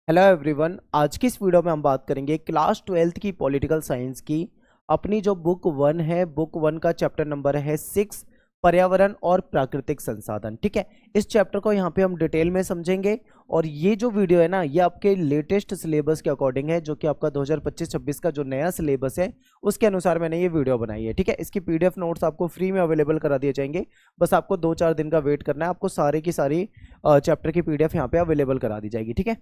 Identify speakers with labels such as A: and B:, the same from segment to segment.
A: Hello everyone. आज की इस वीडियो में हम बात करेंगे क्लास 12th की पॉलिटिकल साइंस की अपनी जो बुक वन है। बुक वन का चैप्टर नंबर है 6, पर्यावरण और प्राकृतिक संसाधन। ठीक है, इस चैप्टर को यहाँ पे हम डिटेल में समझेंगे। और ये जो वीडियो है ना, ये आपके लेटेस्ट सिलेबस के अकॉर्डिंग है, जो कि आपका 2025-26 का जो नया सिलेबस है उसके अनुसार मैंने ये वीडियो बनाई है। ठीक है, इसकी पीडीएफ नोट्स आपको फ्री में अवेलेबल करा दिए जाएंगे। बस आपको 2-4 दिन का वेट करना है, आपको सारी की सारी चैप्टर की पीडीएफ यहाँ पे अवेलेबल करा दी जाएगी। ठीक है,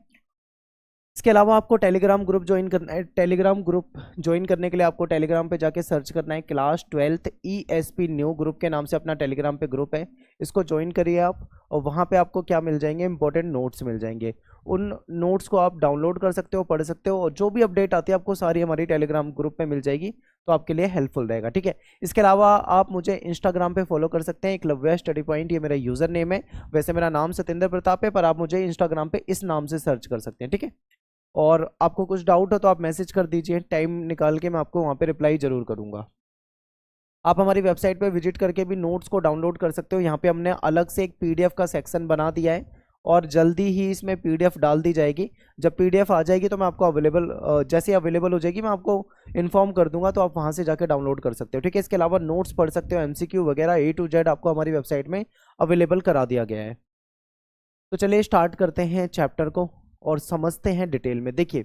A: इसके अलावा आपको टेलीग्राम ग्रुप ज्वाइन करना है। टेलीग्राम ग्रुप ज्वाइन करने के लिए आपको टेलीग्राम पे जाके सर्च करना है class 12th ESP new group के नाम से अपना टेलीग्राम पे ग्रुप है। इसको ज्वाइन करिए आप, और वहाँ पे आपको क्या मिल जाएंगे, इंपॉर्टेंट नोट्स मिल जाएंगे। उन नोट्स को आप डाउनलोड कर सकते हो, पढ़ सकते हो, और जो भी अपडेट आती है आपको सारी हमारी टेलीग्राम ग्रुप में मिल जाएगी, तो आपके लिए हेल्पफुल रहेगा। ठीक है, इसके अलावा आप मुझे इंस्टाग्राम पे फॉलो कर सकते हैं, एकलव्य स्टडी पॉइंट, ये मेरा यूजर नेम है। वैसे मेरा नाम सत्येंद्र प्रताप है, पर आप मुझे इंस्टाग्राम पे इस नाम से सर्च कर सकते हैं। ठीक है, और आपको कुछ डाउट हो तो आप मैसेज कर दीजिए, टाइम निकाल के मैं आपको वहाँ पे रिप्लाई जरूर करूँगा। आप हमारी वेबसाइट पे विजिट करके भी नोट्स को डाउनलोड कर सकते हो। यहाँ पे हमने अलग से एक पीडीएफ का सेक्शन बना दिया है, और जल्दी ही इसमें पीडीएफ डाल दी जाएगी। जब पीडीएफ आ जाएगी तो मैं आपको जैसे अवेलेबल हो जाएगी मैं आपको इन्फॉर्म कर दूंगा, तो आप वहाँ से जाके डाउनलोड कर सकते हो। ठीक है, इसके अलावा नोट्स पढ़ सकते हो, एमसीक्यू वगैरह A to Z आपको हमारी वेबसाइट में अवेलेबल करा दिया गया है। तो चलिए स्टार्ट करते हैं चैप्टर को और समझते हैं डिटेल में। देखिए,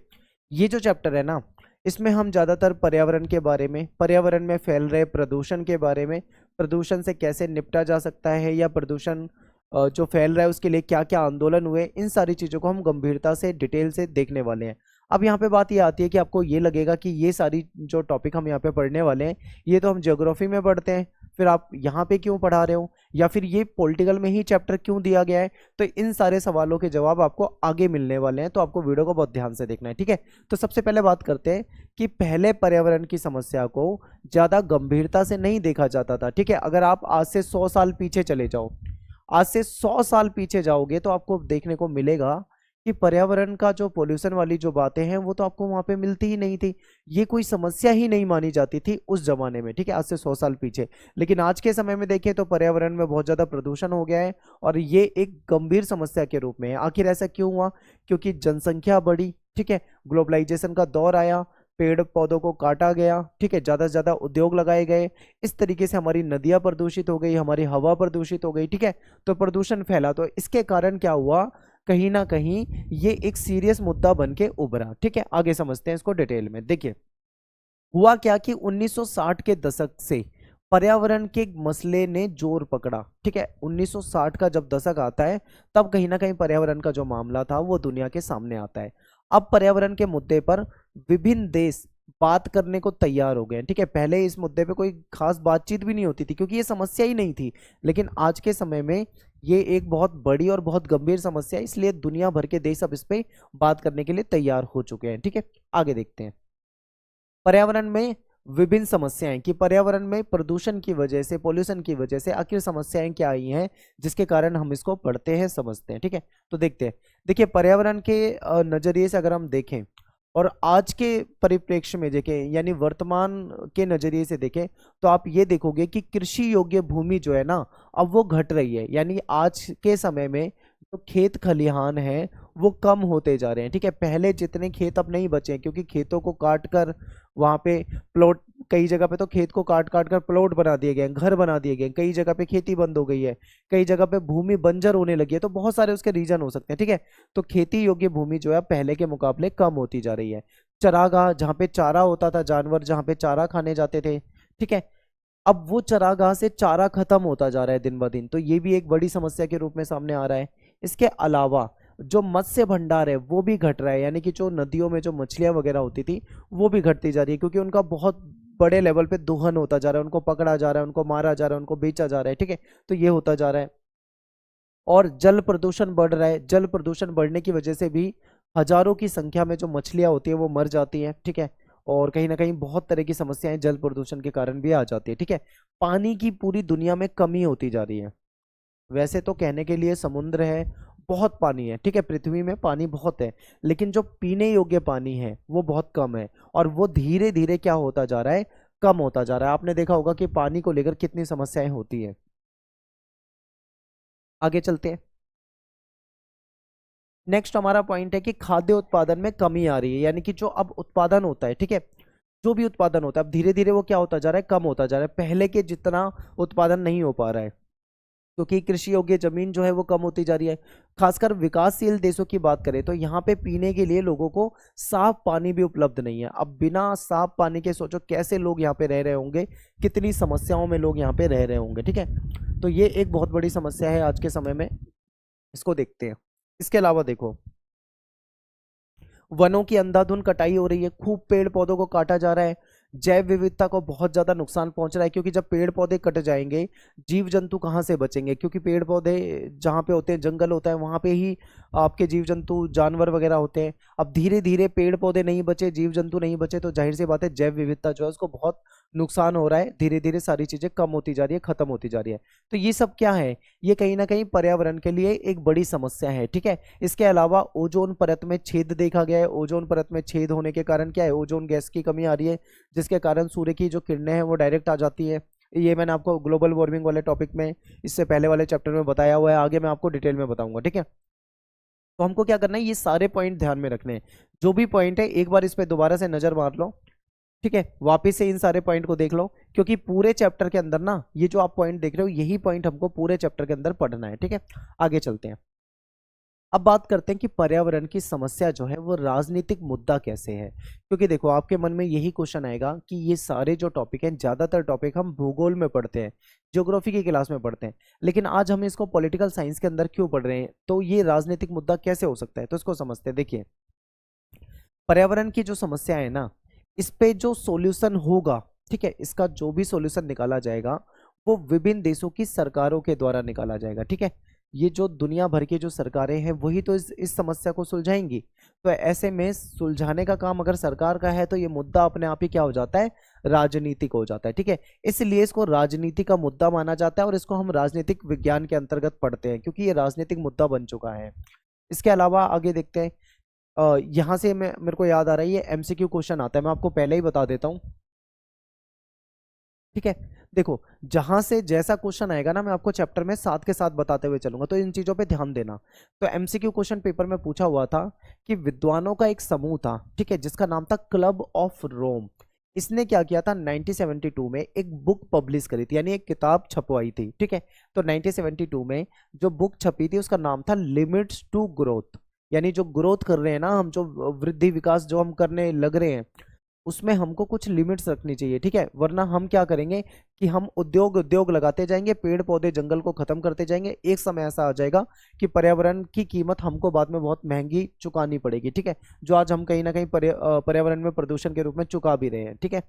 A: ये जो चैप्टर है ना, इसमें हम ज़्यादातर पर्यावरण के बारे में, पर्यावरण में फैल रहे प्रदूषण के बारे में, प्रदूषण से कैसे निपटा जा सकता है, या प्रदूषण जो फैल रहा है उसके लिए क्या क्या आंदोलन हुए, इन सारी चीज़ों को हम गंभीरता से डिटेल से देखने वाले हैं। अब यहाँ पे बात ये आती है कि आपको ये लगेगा कि ये सारी जो टॉपिक हम यहाँ पे पढ़ने वाले हैं, ये तो हम ज्योग्राफी में पढ़ते हैं, फिर आप यहाँ पे क्यों पढ़ा रहे हो, या फिर ये पॉलिटिकल में ही चैप्टर क्यों दिया गया है। तो इन सारे सवालों के जवाब आपको आगे मिलने वाले हैं, तो आपको वीडियो को बहुत ध्यान से देखना है। ठीक है, तो सबसे पहले बात करते हैं कि पहले पर्यावरण की समस्या को ज़्यादा गंभीरता से नहीं देखा जाता था। ठीक है, अगर आप आज से 100 साल पीछे चले जाओ, आज से 100 साल पीछे जाओगे, तो आपको देखने को मिलेगा कि पर्यावरण का जो पोल्यूशन वाली जो बातें हैं वो तो आपको वहां पे मिलती ही नहीं थी। ये कोई समस्या ही नहीं मानी जाती थी उस जमाने में। ठीक है, आज से 100 साल पीछे। लेकिन आज के समय में देखें तो पर्यावरण में बहुत ज्यादा प्रदूषण हो गया है, और ये एक गंभीर समस्या के रूप में है। आखिर ऐसा क्यों हुआ? क्योंकि जनसंख्या बढ़ी। ठीक है, ग्लोबलाइजेशन का दौर आया, पेड़ पौधों को काटा गया। ठीक है, ज्यादा से ज्यादा उद्योग लगाए गए, इस तरीके से हमारी नदियां प्रदूषित हो गई, हमारी हवा प्रदूषित हो गई। ठीक है, तो प्रदूषण फैला, तो इसके कारण क्या हुआ, कहीं ना कहीं ये एक सीरियस मुद्दा बन के उभरा। ठीक है, आगे समझते हैं इसको डिटेल में। देखिए, हुआ क्या कि 1960 के दशक से पर्यावरण के मसले ने जोर पकड़ा। ठीक है, 1960 का जब दशक आता है, तब कहीं ना कहीं पर्यावरण का जो मामला था वो दुनिया के सामने आता है। अब पर्यावरण के मुद्दे पर विभिन्न देश बात करने को तैयार हो गए हैं। ठीक है, पहले इस मुद्दे पे कोई खास बातचीत भी नहीं होती थी, क्योंकि ये समस्या ही नहीं थी। लेकिन आज के समय में ये एक बहुत बड़ी और बहुत गंभीर समस्या है, इसलिए दुनिया भर के देश अब इस पे बात करने के लिए तैयार हो चुके हैं। ठीक है, आगे देखते हैं। पर्यावरण में विभिन्न समस्याएं, कि पर्यावरण में प्रदूषण की वजह से, पोल्यूशन की वजह से आखिर समस्याएं क्या आई हैं, जिसके कारण हम इसको पढ़ते हैं, समझते हैं। ठीक है, तो देखते हैं। देखिए, पर्यावरण के नजरिए से अगर हम देखें और आज के परिप्रेक्ष्य में देखें, यानी वर्तमान के नजरिए से देखें, तो आप ये देखोगे कि कृषि योग्य भूमि जो है ना, अब वो घट रही है। यानी आज के समय में जो खेत खलिहान है वो कम होते जा रहे हैं। ठीक है, पहले जितने खेत अब नहीं बचे हैं, क्योंकि खेतों को काट कर वहां पे प्लॉट, कई जगह पे तो खेत को काट काट कर प्लॉट बना दिए गए, घर बना दिए गए, कई जगह पे खेती बंद हो गई है, कई जगह पे भूमि बंजर होने लगी है। तो बहुत सारे उसके रीजन हो सकते हैं। ठीक है, तो खेती योग्य भूमि जो है पहले के मुकाबले कम होती जा रही है। चरागाह, जहाँ पे चारा होता था, जानवर जहाँ पे चारा खाने जाते थे, ठीक है, अब वो चरागाह से चारा खत्म होता जा रहा है दिन ब दिन। तो ये भी एक बड़ी समस्या के रूप में सामने आ रहा है। इसके अलावा जो मत्स्य भंडार है वो भी घट रहा है, यानी कि जो नदियों में जो मछलियां वगैरह होती थी वो भी घटती जा रही है, क्योंकि उनका बहुत बड़े लेवल पे दोहन होता जा रहा है, उनको पकड़ा जा रहा है, उनको मारा जा रहा है, उनको बेचा जा रहा है। ठीक है, तो ये होता जा रहा है। और जल प्रदूषण बढ़ रहा है, जल प्रदूषण बढ़ने की वजह से भी हजारों की संख्या में जो मछलियां होती है वो मर जाती हैं। ठीक है, और कहीं ना कहीं बहुत तरह की समस्याएं जल प्रदूषण के कारण भी आ जाती है। ठीक है, पानी की पूरी दुनिया में कमी होती जा रही है। वैसे तो कहने के लिए समुद्र है, बहुत पानी है, ठीक है, पृथ्वी में पानी बहुत है, लेकिन जो पीने योग्य पानी है वो बहुत कम है, और वो धीरे धीरे क्या होता जा रहा है, कम होता जा रहा है। आपने देखा होगा कि पानी को लेकर कितनी समस्याएं होती है। आगे चलते हैं। नेक्स्ट हमारा पॉइंट है कि खाद्य उत्पादन में कमी आ रही है, यानी कि जो अब उत्पादन होता है, ठीक है, जो भी उत्पादन होता है अब धीरे धीरे वो क्या होता जा रहा है, कम होता जा रहा है, पहले के जितना उत्पादन नहीं हो पा रहा है, क्योंकि कृषि योग्य जमीन जो है वो कम होती जा रही है। खासकर विकासशील देशों की बात करें तो यहाँ पे पीने के लिए लोगों को साफ पानी भी उपलब्ध नहीं है। अब बिना साफ पानी के सोचो कैसे लोग यहाँ पे रह रहे होंगे, कितनी समस्याओं में लोग यहाँ पे रह रहे होंगे, ठीक है। तो ये एक बहुत बड़ी समस्या है आज के समय में, इसको देखते हैं। इसके अलावा देखो, वनों की अंधाधुंध कटाई हो रही है, खूब पेड़ पौधों को काटा जा रहा है, जैव विविधता को बहुत ज्यादा नुकसान पहुंच रहा है, क्योंकि जब पेड़ पौधे कट जाएंगे जीव जंतु कहाँ से बचेंगे, क्योंकि पेड़ पौधे जहाँ पे होते हैं, जंगल होता है, वहां पे ही आपके जीव जंतु जानवर वगैरह होते हैं। अब धीरे धीरे पेड़ पौधे नहीं बचे, जीव जंतु नहीं बचे, तो जाहिर सी बात है जैव विविधता जो है उसको बहुत नुकसान हो रहा है, धीरे धीरे सारी चीजें कम होती जा रही है, खत्म होती जा रही है। तो ये सब क्या है, ये कहीं ना कहीं पर्यावरण के लिए एक बड़ी समस्या है, ठीक है। इसके अलावा ओजोन परत में छेद देखा गया है, ओजोन परत में छेद होने के कारण क्या है, ओजोन गैस की कमी आ रही है, जिसके कारण सूर्य की जो किरणें हैं वो डायरेक्ट आ जाती है। ये मैंने आपको ग्लोबल वार्मिंग वाले टॉपिक में इससे पहले वाले चैप्टर में बताया हुआ है, आगे मैं आपको डिटेल में बताऊंगा, ठीक है। तो हमको क्या करना है, ये सारे पॉइंट ध्यान में रखने हैं, जो भी पॉइंट है एक बार इस पे दोबारा से नजर मार लो, ठीक है, वापस से इन सारे पॉइंट को देख लो, क्योंकि पूरे चैप्टर के अंदर ना ये जो आप पॉइंट देख रहे हो यही पॉइंट हमको पूरे चैप्टर के अंदर पढ़ना है, ठीक है। आगे चलते हैं। अब बात करते हैं कि पर्यावरण की समस्या जो है वो राजनीतिक मुद्दा कैसे है, क्योंकि देखो आपके मन में यही क्वेश्चन आएगा कि ये सारे जो टॉपिक हैं, ज्यादातर टॉपिक हम भूगोल में पढ़ते हैं, ज्योग्राफी की क्लास में पढ़ते हैं, लेकिन आज हम इसको पॉलिटिकल साइंस के अंदर क्यों पढ़ रहे हैं, तो ये राजनीतिक मुद्दा कैसे हो सकता है, तो इसको समझते हैं। देखिए, पर्यावरण की जो समस्या है ना, इस पे जो सॉल्यूशन होगा, ठीक है, इसका जो भी सॉल्यूशन निकाला जाएगा वो विभिन्न देशों की सरकारों के द्वारा निकाला जाएगा, ठीक है। ये जो दुनिया भर की जो सरकारें हैं वही तो इस समस्या को सुलझाएंगी। तो ऐसे में सुलझाने का काम अगर सरकार का है तो ये मुद्दा अपने आप ही क्या हो जाता है, राजनीतिक हो जाता है, ठीक है। इसलिए इसको राजनीति का मुद्दा माना जाता है और इसको हम राजनीतिक विज्ञान के अंतर्गत पढ़ते हैं, क्योंकि ये राजनीतिक मुद्दा बन चुका है। इसके अलावा आगे देखते हैं, यहाँ से मेरे को याद आ रहा है, ये एमसीक्यू क्वेश्चन आता है, मैं आपको पहले ही बता देता हूँ, ठीक है। देखो, जहां से जैसा क्वेश्चन आएगा ना मैं आपको चैप्टर में साथ के साथ बताते हुए चलूंगा, तो इन चीजों पे ध्यान देना। तो एमसीक्यू क्वेश्चन पेपर में पूछा हुआ था कि विद्वानों का एक समूह था, ठीक है, जिसका नाम था क्लब ऑफ रोम। इसने क्या किया था, 1972 में एक बुक पब्लिश करी थी, यानी एक किताब छपवाई थी, ठीक है। तो 1972 में जो बुक छपी थी उसका नाम था लिमिट्स टू ग्रोथ, यानी जो ग्रोथ कर रहे हैं ना हम, जो वृद्धि विकास जो हम करने लग रहे हैं उसमें हमको कुछ लिमिट्स रखनी चाहिए, ठीक है, वरना हम क्या करेंगे कि हम उद्योग उद्योग लगाते जाएंगे, पेड़ पौधे जंगल को खत्म करते जाएंगे, एक समय ऐसा आ जाएगा कि पर्यावरण की कीमत हमको बाद में बहुत महंगी चुकानी पड़ेगी, ठीक है, जो आज हम कहीं ना कहीं पर्यावरण में प्रदूषण के रूप में चुका भी रहे हैं, ठीक है।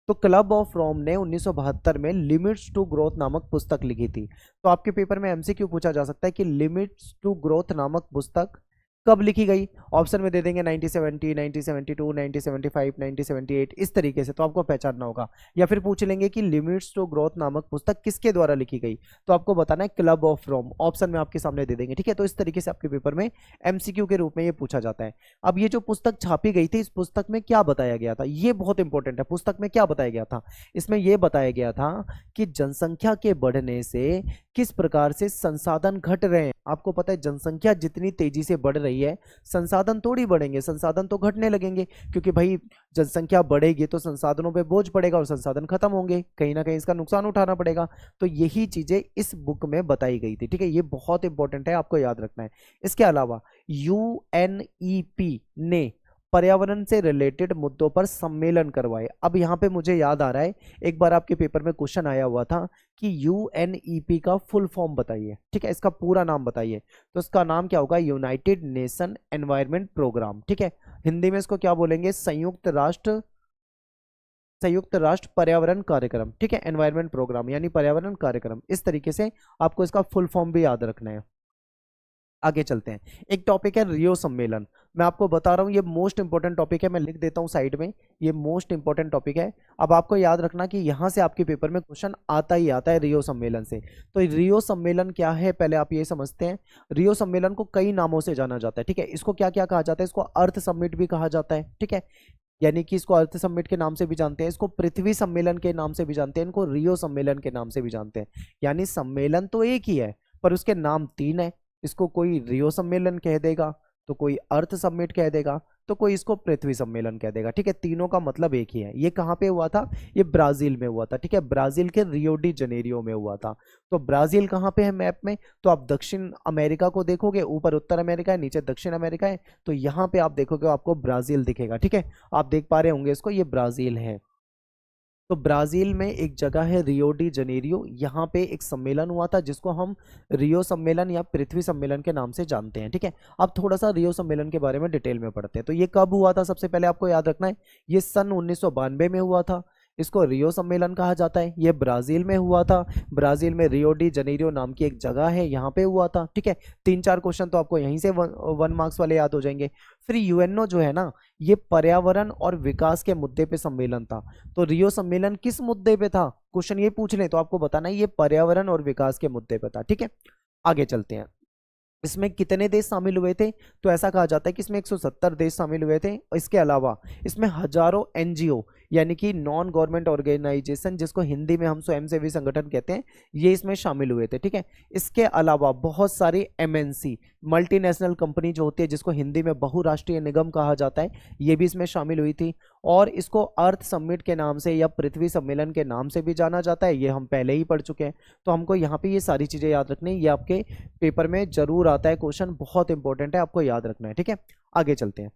A: तो क्लब ऑफ रोम ने 1972 में लिमिट्स टू ग्रोथ नामक पुस्तक लिखी थी। तो आपके पेपर में एमसीक्यू पूछा जा सकता है कि लिमिट्स टू ग्रोथ नामक पुस्तक कब लिखी गई, ऑप्शन में दे देंगे 1970, 1972, 1975, 1978, इस तरीके से, तो आपको पहचानना होगा। या फिर पूछ लेंगे कि लिमिट्स टू ग्रोथ नामक पुस्तक किसके द्वारा लिखी गई, तो आपको बताना है क्लब ऑफ रोम, ऑप्शन में आपके सामने दे देंगे, ठीक है। तो इस तरीके से आपके पेपर में एमसीक्यू के रूप में ये पूछा जाता है। अब ये जो पुस्तक छापी गई थी, इस पुस्तक में क्या बताया गया था, ये बहुत इंपॉर्टेंट है। पुस्तक में क्या बताया गया था, इसमें यह बताया गया था कि जनसंख्या के बढ़ने से किस प्रकार से संसाधन घट रहे हैं। आपको पता है जनसंख्या जितनी तेजी से बढ़ रही है संसाधन थोड़ी बढ़ेंगे, संसाधन तो घटने लगेंगे, क्योंकि भाई जनसंख्या बढ़ेगी तो संसाधनों पे बोझ पड़ेगा और संसाधन खत्म होंगे, कहीं ना कहीं इसका नुकसान उठाना पड़ेगा। तो यही चीजें इस बुक में बताई गई थी, ठीक है, ये बहुत इंपॉर्टेंट है, आपको याद रखना है। इसके अलावा यूएनईपी ने पर्यावरण से रिलेटेड मुद्दों पर सम्मेलन करवाए। अब यहाँ पे मुझे याद आ रहा है एक बार आपके पेपर में क्वेश्चन आया हुआ था कि यूएनईपी का फुल फॉर्म बताइए, ठीक है, इसका पूरा नाम बताइए। तो इसका नाम क्या होगा, यूनाइटेड नेशन एनवायरनमेंट प्रोग्राम, ठीक है। हिंदी में इसको क्या बोलेंगे, संयुक्त राष्ट्र पर्यावरण कार्यक्रम, ठीक है, एनवायरनमेंट प्रोग्राम यानी पर्यावरण कार्यक्रम। इस तरीके से आपको इसका फुल फॉर्म भी याद रखना है। आगे चलते हैं, एक टॉपिक है रियो सम्मेलन। मैं आपको बता रहा हूँ ये मोस्ट इंपोर्टेंट टॉपिक है, मैं लिख देता हूँ साइड में, ये मोस्ट इंपोर्टेंट टॉपिक है। अब आपको याद रखना कि यहाँ से आपके पेपर में क्वेश्चन आता ही आता है रियो सम्मेलन से। तो रियो सम्मेलन क्या है, पहले आप ये समझते हैं। रियो सम्मेलन को कई नामों से जाना जाता है, ठीक है। इसको क्या क्या कहा जाता है, इसको अर्थ समिट भी कहा जाता है, ठीक है, यानी कि इसको अर्थ समिट के नाम से भी जानते हैं, इसको पृथ्वी सम्मेलन के नाम से भी जानते हैं, इनको रियो सम्मेलन के नाम से भी जानते हैं। यानी सम्मेलन तो एक ही है पर उसके नाम तीन है, इसको कोई रियो सम्मेलन कह देगा, तो कोई अर्थ समिट कह देगा, तो कोई इसको पृथ्वी सम्मेलन कह देगा। ठीक है, तीनों का मतलब एक ही है। ये कहाँ पे हुआ था? ये ब्राजील में हुआ था। ठीक है, ब्राजील के रियो डी जनेरियो में हुआ था। तो ब्राजील कहाँ पे है मैप में? तो आप दक्षिण अमेरिका को देखोगे, ऊपर उत्तर अमेरिका है, नीचे दक्षिण अमेरिका है, तो यहाँ पे आप देखोगे आपको ब्राजील दिखेगा। ठीक है, आप देख पा रहे होंगे इसको, ये ब्राजील है। तो ब्राजील में एक जगह है रियो डी जनेरियो, यहाँ पे एक सम्मेलन हुआ था जिसको हम रियो सम्मेलन या पृथ्वी सम्मेलन के नाम से जानते हैं। ठीक है, अब थोड़ा सा रियो सम्मेलन के बारे में डिटेल में पढ़ते हैं। तो ये कब हुआ था? सबसे पहले आपको याद रखना है, ये सन 1992 में हुआ था। इसको रियो सम्मेलन कहा जाता है। ये ब्राजील में हुआ था। ब्राजील में रियो डी जनेरियो नाम की एक जगह है, यहाँ पे हुआ था। ठीक है, 3-4 क्वेश्चन तो आपको यहीं से 1 मार्क्स वाले याद हो जाएंगे। फिर यूएनओ जो है ना, ये पर्यावरण और विकास के मुद्दे पे सम्मेलन था। तो रियो सम्मेलन किस मुद्दे पे था? क्वेश्चन ये पूछ ले तो आपको बताना है ये पर्यावरण और विकास के मुद्दे पे था। ठीक है, आगे चलते हैं। इसमें कितने देश शामिल हुए थे? तो ऐसा कहा जाता है कि इसमें 170 देश शामिल हुए थे। इसके अलावा इसमें हजारों एनजीओ यानी कि नॉन गवर्नमेंट ऑर्गेनाइजेशन, जिसको हिंदी में हम स्वयंसेवी संगठन कहते हैं, ये इसमें शामिल हुए थे। ठीक है, इसके अलावा बहुत सारी एमएनसी मल्टीनेशनल कंपनी जो होती है, जिसको हिंदी में बहुराष्ट्रीय निगम कहा जाता है, ये भी इसमें शामिल हुई थी। और इसको अर्थ समिट के नाम से या पृथ्वी सम्मेलन के नाम से भी जाना जाता है, ये हम पहले ही पढ़ चुके हैं। तो हमको यहाँ पे ये सारी चीजें याद रखनी है, ये आपके पेपर में जरूर आता है क्वेश्चन, बहुत इंपॉर्टेंट है, आपको याद रखना है। ठीक है, आगे चलते हैं।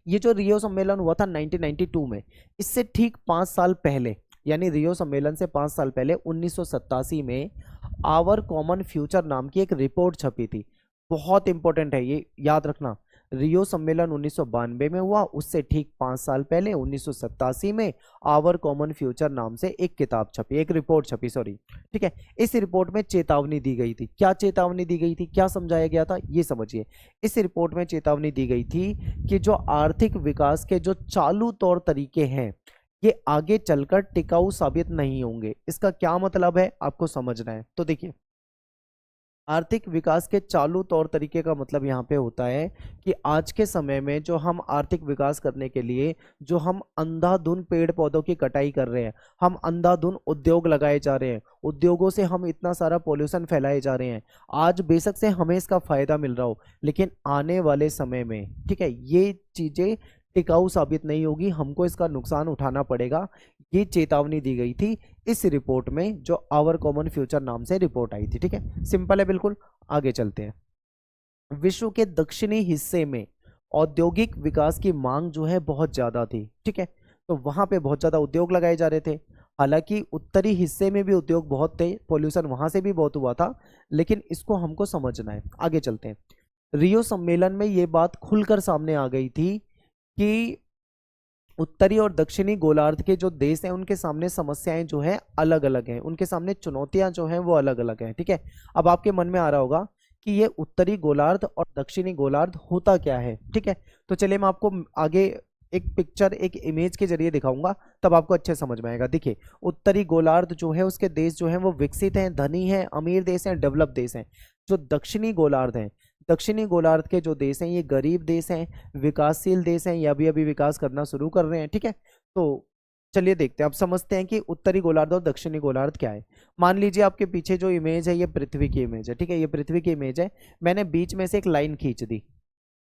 A: ये जो रियो सम्मेलन हुआ था 1992 में, इससे ठीक 5 साल पहले, यानी रियो सम्मेलन से 5 साल पहले 1987 में आवर कॉमन फ्यूचर नाम की एक रिपोर्ट छपी थी। बहुत इंपॉर्टेंट है, ये याद रखना। रियो सम्मेलन 1992 में हुआ, उससे ठीक 5 साल पहले 1987 में आवर कॉमन फ्यूचर नाम से एक किताब छपी, एक रिपोर्ट छपी, सॉरी। ठीक है, इस रिपोर्ट में चेतावनी दी गई थी। क्या चेतावनी दी गई थी, क्या समझाया गया था, ये समझिए। इस रिपोर्ट में चेतावनी दी गई थी कि जो आर्थिक विकास के जो चालू तौर तरीके हैं, ये आगे चलकर टिकाऊ साबित नहीं होंगे। इसका क्या मतलब है आपको समझना है। तो देखिए, आर्थिक विकास के चालू तौर तरीके का मतलब यहाँ पे होता है कि आज के समय में जो हम आर्थिक विकास करने के लिए जो हम अंधाधुन पेड़ पौधों की कटाई कर रहे हैं, हम अंधाधुन उद्योग लगाए जा रहे हैं, उद्योगों से हम इतना सारा पोल्यूशन फैलाए जा रहे हैं, आज बेशक से हमें इसका फायदा मिल रहा हो, लेकिन आने वाले समय में, ठीक है, ये चीजें टिकाऊ साबित नहीं होगी, हमको इसका नुकसान उठाना पड़ेगा। ये चेतावनी दी गई थी इस रिपोर्ट में, जो आवर कॉमन फ्यूचर नाम से रिपोर्ट आई थी। ठीक है, सिंपल है बिल्कुल। आगे चलते हैं। विश्व के दक्षिणी हिस्से में औद्योगिक विकास की मांग जो है बहुत ज्यादा थी। ठीक है, तो वहां पे बहुत ज्यादा उद्योग लगाए जा रहे थे। हालांकि उत्तरी हिस्से में भी उद्योग बहुत थे, पोल्यूशन वहां से भी बहुत हुआ था, लेकिन इसको हमको समझना है। आगे चलते हैं। रियो सम्मेलन में ये बात खुलकर सामने आ गई थी कि उत्तरी और दक्षिणी गोलार्ध के जो देश हैं, उनके सामने समस्याएं जो है अलग अलग हैं, उनके सामने चुनौतियां जो हैं वो अलग अलग हैं। ठीक है, अब आपके मन में आ रहा होगा कि ये उत्तरी गोलार्ध और दक्षिणी गोलार्ध होता क्या है। ठीक है, तो चलिए मैं आपको आगे एक पिक्चर, एक इमेज के जरिए दिखाऊंगा, तब आपको अच्छे समझ में आएगा। देखिए, उत्तरी गोलार्ध जो है उसके देश जो है वो विकसित हैं, धनी हैं, अमीर देश हैं, डेवलप देश हैं। जो दक्षिणी गोलार्ध हैं, दक्षिणी गोलार्ध के जो देश हैं, ये गरीब देश हैं, विकासशील देश हैं, ये अभी अभी विकास करना शुरू कर रहे हैं। ठीक है, तो चलिए देखते हैं, अब समझते हैं कि उत्तरी गोलार्ध और दक्षिणी गोलार्ध क्या है। मान लीजिए आपके पीछे जो इमेज है ये पृथ्वी की इमेज है। ठीक है, ये पृथ्वी की इमेज है, मैंने बीच में से एक लाइन खींच दी,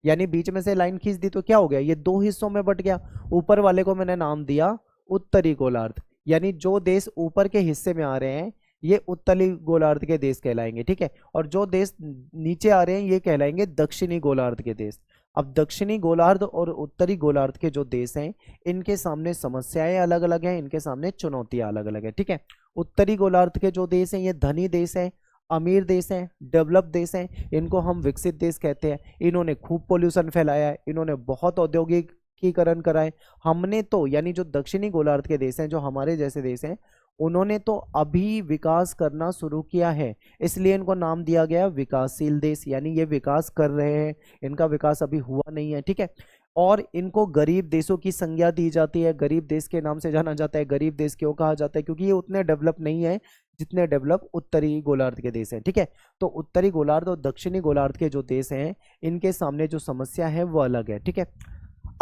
A: यानी बीच में से लाइन खींच दी तो क्या हो गया, ये 2 हिस्सों में बट गया। ऊपर वाले को मैंने नाम दिया उत्तरी गोलार्ध, यानी जो देश ऊपर के हिस्से में आ रहे हैं ये उत्तरी गोलार्ध के देश कहलाएंगे। ठीक है, और जो देश नीचे आ रहे हैं ये कहलाएंगे दक्षिणी गोलार्ध के देश। अब दक्षिणी गोलार्ध और उत्तरी गोलार्ध के जो देश हैं, इनके सामने समस्याएं अलग अलग हैं, इनके सामने चुनौतियां अलग अलग है। ठीक है, उत्तरी गोलार्ध के जो देश हैं ये धनी देश हैं, अमीर देश हैं, डेवलप देश हैं, इनको हम विकसित देश कहते हैं। इन्होंने खूब पोल्यूशन फैलाया है, इन्होंने बहुत औद्योगिकीकरण करा है। हमने तो, यानी जो दक्षिणी गोलार्ध के देश हैं, जो हमारे जैसे देश हैं, उन्होंने तो अभी विकास करना शुरू किया है, इसलिए इनको नाम दिया गया विकासशील देश, यानी ये विकास कर रहे हैं, इनका विकास अभी हुआ नहीं है। ठीक है, और इनको गरीब देशों की संज्ञा दी जाती है, गरीब देश के नाम से जाना जाता है। गरीब देश क्यों कहा जाता है? क्योंकि ये उतने डेवलप नहीं है जितने डेवलप उत्तरी गोलार्ध के देश हैं। ठीक है, तो उत्तरी गोलार्ध और दक्षिणी गोलार्ध के जो देश हैं, इनके सामने जो समस्या है वो अलग है। ठीक है,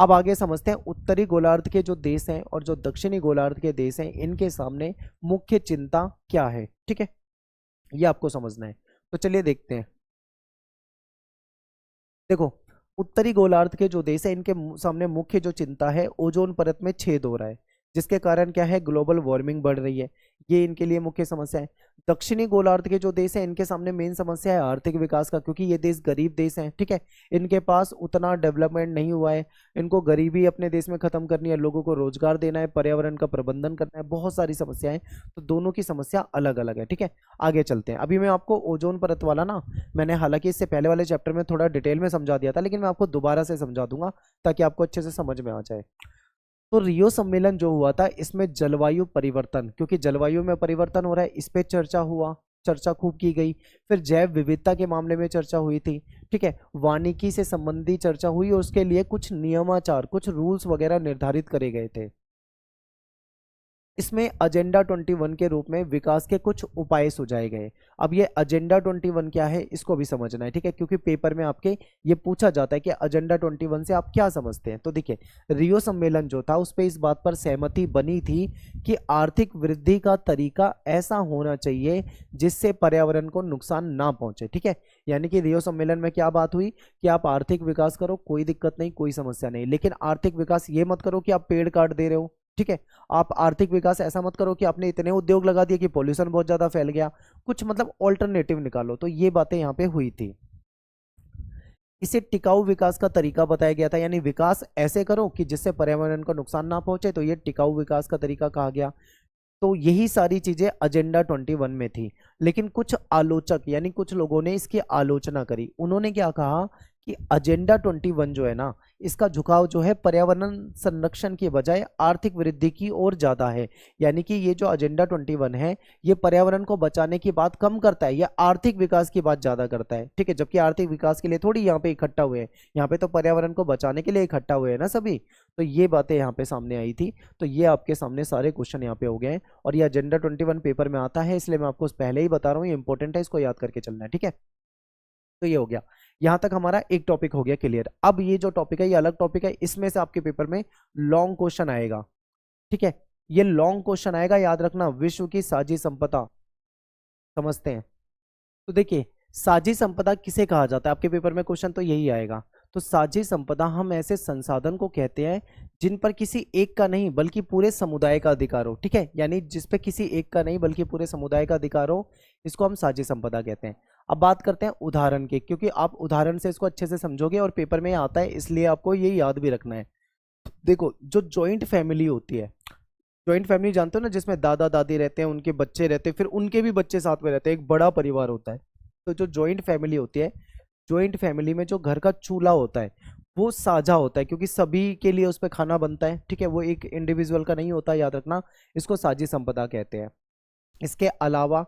A: अब आगे समझते हैं उत्तरी गोलार्ध के जो देश हैं और जो दक्षिणी गोलार्ध के देश हैं, इनके सामने मुख्य चिंता क्या है। ठीक है, ये आपको समझना है। तो चलिए देखते हैं। देखो, उत्तरी गोलार्ध के जो देश है इनके सामने मुख्य जो चिंता है ओजोन परत में छेद हो रहा है, जिसके कारण क्या है, ग्लोबल वार्मिंग बढ़ रही है। ये इनके लिए मुख्य समस्या है। दक्षिणी गोलार्ध के जो देश है इनके सामने मेन समस्या है आर्थिक विकास का, क्योंकि ये देश गरीब देश हैं, ठीक है। इनके पास उतना डेवलपमेंट नहीं हुआ है, इनको गरीबी अपने देश में खत्म करनी है, लोगों को रोजगार देना है, पर्यावरण का प्रबंधन करना है, बहुत सारी समस्याएं। तो दोनों की समस्या अलग अलग है, ठीक है। आगे चलते हैं। अभी मैं आपको ओजोन परत वाला ना, मैंने हालांकि इससे पहले वाले चैप्टर में थोड़ा डिटेल में समझा दिया था, लेकिन मैं आपको दोबारा से समझा दूंगा ताकि आपको अच्छे से समझ में आ जाए। तो रियो सम्मेलन जो हुआ था इसमें जलवायु परिवर्तन, क्योंकि जलवायु में परिवर्तन हो रहा है, इस पे चर्चा हुआ, चर्चा खूब की गई। फिर जैव विविधता के मामले में चर्चा हुई थी, ठीक है। वानिकी से संबंधी चर्चा हुई और उसके लिए कुछ नियमाचार, कुछ रूल्स वगैरह निर्धारित करे गए थे। इसमें एजेंडा 21 के रूप में विकास के कुछ उपाय सुझाए गए। अब ये एजेंडा 21 क्या है इसको भी समझना है, ठीक है, क्योंकि पेपर में आपके ये पूछा जाता है कि एजेंडा 21 से आप क्या समझते हैं। तो देखिए, रियो सम्मेलन जो था उस पर इस बात पर सहमति बनी थी कि आर्थिक वृद्धि का तरीका ऐसा होना चाहिए जिससे पर्यावरण को नुकसान ना पहुंचे, ठीक है। यानी कि रियो सम्मेलन में क्या बात हुई कि आप आर्थिक विकास करो, कोई दिक्कत नहीं, कोई समस्या नहीं, लेकिन आर्थिक विकास ये मत करो कि आप पेड़ काट दे रहे हो, ठीक है। आप आर्थिक विकास ऐसा मत करो कि आपने इतने उद्योग लगा दिए कि पॉल्यूशन बहुत ज्यादा फैल गया, कुछ मतलब ऑल्टरनेटिव निकालो। तो ये बातें यहाँ पे हुई थी। इसे टिकाऊ विकास का तरीका बताया गया था, यानी विकास ऐसे करो कि जिससे पर्यावरण को नुकसान ना पहुंचे, तो ये टिकाऊ विकास का तरीका कहा गया। तो यही सारी चीजें एजेंडा 21 में थी। लेकिन कुछ आलोचक यानी कुछ लोगों ने इसकी आलोचना करी। उन्होंने क्या कहा कि एजेंडा 21 जो है ना, इसका झुकाव जो है पर्यावरण संरक्षण की बजाय आर्थिक वृद्धि की ओर ज्यादा है। यानी कि ये जो एजेंडा 21 है ये पर्यावरण को बचाने की बात कम करता है, ये आर्थिक विकास की बात ज्यादा करता है, ठीक है। जबकि आर्थिक विकास के लिए थोड़ी यहाँ पे इकट्ठा हुए हैं, यहाँ पे तो पर्यावरण को बचाने के लिए इकट्ठा हुए हैं ना सभी। तो ये बातें यहाँ पे सामने आई थी। तो ये आपके सामने सारे क्वेश्चन यहाँ पे हो गए हैं, और ये एजेंडा 21 पेपर में आता है, इसलिए मैं आपको पहले ही बता रहा हूँ, ये इंपॉर्टेंट है, इसको याद करके चलना है, ठीक है। तो ये हो गया, यहां तक हमारा एक टॉपिक हो गया क्लियर। अब ये जो टॉपिक है ये अलग टॉपिक है, इसमें से आपके पेपर में लॉन्ग क्वेश्चन आएगा, ठीक है। ये लॉन्ग क्वेश्चन आएगा, याद रखना, विश्व की साझी संपदा। समझते हैं। तो देखिए, साझी संपदा किसे कहा जाता है, आपके पेपर में क्वेश्चन तो यही आएगा। तो साझी संपदा हम ऐसे संसाधन को कहते हैं जिन पर किसी एक का नहीं बल्कि पूरे समुदाय का अधिकार हो, ठीक है। यानी जिस पे किसी एक का नहीं बल्कि पूरे समुदाय का अधिकार हो, इसको हम साझी संपदा कहते हैं। अब बात करते हैं उदाहरण की, क्योंकि आप उदाहरण से इसको अच्छे से समझोगे और पेपर में आता है, इसलिए आपको ये याद भी रखना है। देखो, जो जॉइंट फैमिली होती है, जॉइंट फैमिली जानते हो ना, जिसमें दादा दादी रहते हैं, उनके बच्चे रहते हैं, फिर उनके भी बच्चे साथ में रहते हैं, एक बड़ा परिवार होता है। तो जो जॉइंट फैमिली होती है, जॉइंट फैमिली में जो घर का चूल्हा होता है वो साझा होता है, क्योंकि सभी के लिए उस पर खाना बनता है, ठीक है। वो एक इंडिविजुअल का नहीं होता, याद रखना, इसको साझी संपदा कहते हैं। इसके अलावा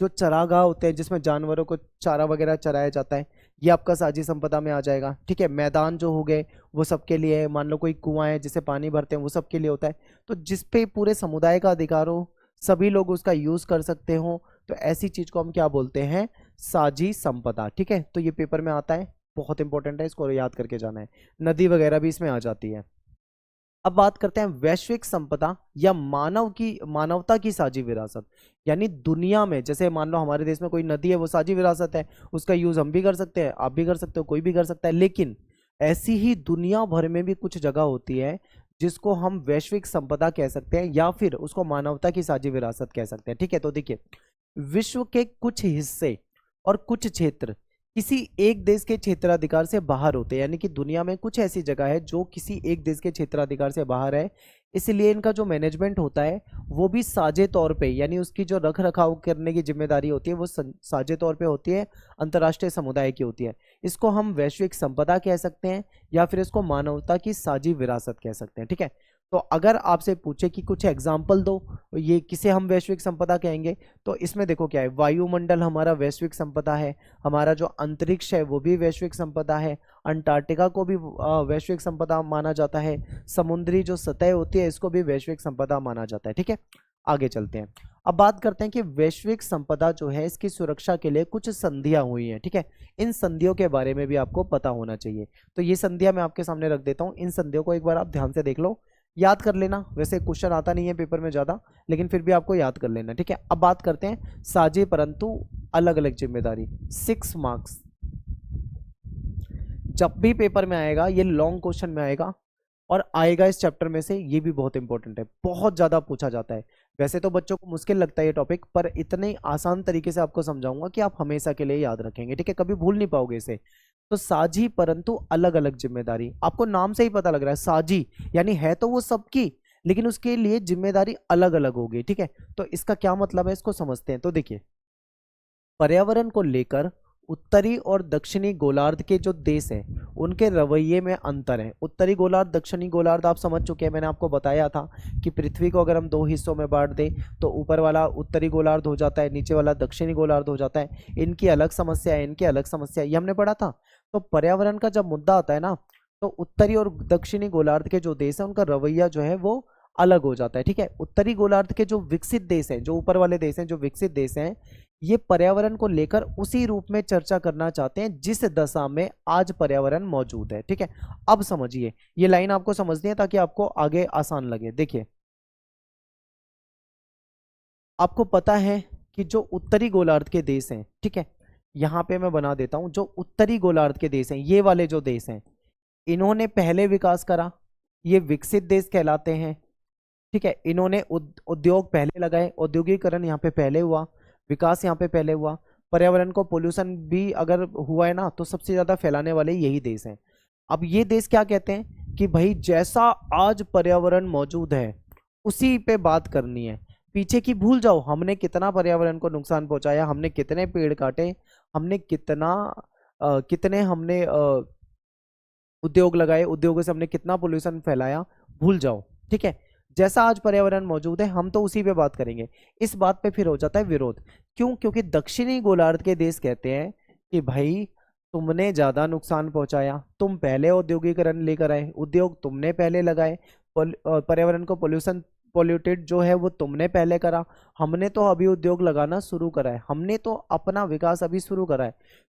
A: जो चरागाह होते हैं जिसमें जानवरों को चारा वगैरह चराया जाता है, ये आपका साझी संपदा में आ जाएगा, ठीक है। मैदान जो हो गए वो सबके लिए है, मान लो कोई कुआं है जिसे पानी भरते हैं, वो सबके लिए होता है। तो जिस पे पूरे समुदाय का अधिकार हो, सभी लोग उसका यूज कर सकते हो, तो ऐसी चीज को हम क्या बोलते हैं, साझी संपदा, ठीक है। तो ये पेपर में आता है, बहुत इंपॉर्टेंट है, इसको याद करके जाना है। नदी वगैरह भी इसमें आ जाती है। अब बात करते हैं वैश्विक संपदा या मानवता की साझी विरासत। यानी दुनिया में, जैसे मान लो हमारे देश में कोई नदी है, वो साझी विरासत है, उसका यूज हम भी कर सकते हैं, आप भी कर सकते हो, कोई भी कर सकता है। लेकिन ऐसी ही दुनिया भर में भी कुछ जगह होती है जिसको हम वैश्विक संपदा कह सकते हैं, या फिर उसको मानवता की साझी विरासत कह सकते हैं, ठीक है। तो देखिए, विश्व के कुछ हिस्से और कुछ क्षेत्र किसी एक देश के क्षेत्राधिकार से बाहर होते हैं। यानी कि दुनिया में कुछ ऐसी जगह है जो किसी एक देश के क्षेत्राधिकार से बाहर है, इसलिए इनका जो मैनेजमेंट होता है वो भी साझे तौर पे, यानी उसकी जो रख रखाव करने की जिम्मेदारी होती है वो साझे तौर पे होती है, अंतर्राष्ट्रीय समुदाय की होती है। इसको हम वैश्विक संपदा कह सकते हैं, या फिर इसको मानवता की साझी विरासत कह सकते हैं, ठीक है। तो अगर आपसे पूछे कि कुछ एग्जाम्पल दो, ये किसे हम वैश्विक संपदा कहेंगे, तो इसमें देखो क्या है, वायुमंडल हमारा वैश्विक संपदा है, हमारा जो अंतरिक्ष है वो भी वैश्विक संपदा है, अंटार्कटिका को भी वैश्विक संपदा माना जाता है, समुद्री जो सतह होती है इसको भी वैश्विक संपदा माना जाता है, ठीक है। आगे चलते हैं। अब बात करते हैं कि वैश्विक संपदा जो है इसकी सुरक्षा के लिए कुछ संधियां हुई हैं, ठीक है। इन संधियों के बारे में भी आपको पता होना चाहिए। तो ये संधियां मैं आपके सामने रख देता हूं, इन संधियों को एक बार आप ध्यान से देख लो, याद कर लेना। वैसे क्वेश्चन आता नहीं है पेपर में ज्यादा, लेकिन फिर भी आपको याद कर लेना, ठीक है। अब बात करते हैं साझी परंतु अलग अलग जिम्मेदारी, 6 मार्क्स। जब भी पेपर में आएगा ये लॉन्ग क्वेश्चन में आएगा और आएगा इस चैप्टर में से, ये भी बहुत इंपॉर्टेंट है, बहुत ज्यादा पूछा जाता है। वैसे तो बच्चों को मुश्किल लगता है ये टॉपिक, पर इतने आसान तरीके से आपको समझाऊंगा कि आप हमेशा के लिए याद रखेंगे, ठीक है, कभी भूल नहीं पाओगे इसे। तो साझी परंतु अलग अलग जिम्मेदारी, आपको नाम से ही पता लग रहा है साझी, यानी है तो वो सबकी, लेकिन उसके लिए जिम्मेदारी अलग अलग होगी, ठीक है। तो इसका क्या मतलब है, इसको समझते हैं। तो देखिए, पर्यावरण को लेकर उत्तरी और दक्षिणी गोलार्ध के जो देश हैं उनके रवैये में अंतर है। उत्तरी गोलार्ध दक्षिणी गोलार्ध आप समझ चुके हैं, मैंने आपको बताया था कि पृथ्वी को अगर हम दो हिस्सों में बांट दें तो ऊपर वाला उत्तरी गोलार्ध हो जाता है, नीचे वाला दक्षिणी गोलार्ध हो जाता है। इनकी अलग समस्या है, इनकी अलग समस्या है, ये हमने पढ़ा था। तो पर्यावरण का जब मुद्दा आता है ना, तो उत्तरी और दक्षिणी गोलार्ध के जो देश है उनका रवैया जो है वो अलग हो जाता है, ठीक है। उत्तरी गोलार्ध के जो विकसित देश हैं, जो ऊपर वाले देश हैं, जो विकसित देश हैं, ये पर्यावरण को लेकर उसी रूप में चर्चा करना चाहते हैं जिस दशा में आज पर्यावरण मौजूद है, ठीक है। अब समझिए, ये लाइन आपको समझनी है ताकि आपको आगे आसान लगे। देखिए, आपको पता है कि जो उत्तरी गोलार्ध के देश हैं, ठीक है, यहां पे मैं बना देता हूं, जो उत्तरी गोलार्ध के देश हैं, ये वाले जो देश हैं, इन्होंने पहले विकास करा, ये विकसित देश कहलाते हैं, ठीक है। इन्होंने उद्योग पहले लगाए, औद्योगिकरण यहाँ पे पहले हुआ, विकास यहाँ पे पहले हुआ, पर्यावरण को पोल्यूशन भी अगर हुआ है ना तो सबसे ज्यादा फैलाने वाले यही देश हैं। अब ये देश क्या कहते हैं कि भाई जैसा आज पर्यावरण मौजूद है उसी पे बात करनी है, पीछे की भूल जाओ, हमने कितना पर्यावरण को नुकसान पहुंचाया, हमने कितने पेड़ काटे, हमने कितना कितने हमने उद्योग लगाए, उद्योगों से हमने कितना पोल्यूशन फैलाया, भूल जाओ, ठीक है। जैसा आज पर्यावरण मौजूद है हम तो उसी पे बात करेंगे। इस बात पे फिर हो जाता है विरोध, क्यों? क्योंकि दक्षिणी गोलार्ध के देश कहते हैं कि भाई तुमने ज्यादा नुकसान पहुंचाया, तुम पहले औद्योगिकरण लेकर आए, उद्योग तुमने पहले लगाए, पर्यावरण को पोल्यूटेड जो है वो तुमने पहले करा, हमने तो अभी उद्योग लगाना शुरू करा है, हमने तो अपना विकास अभी शुरू करा है,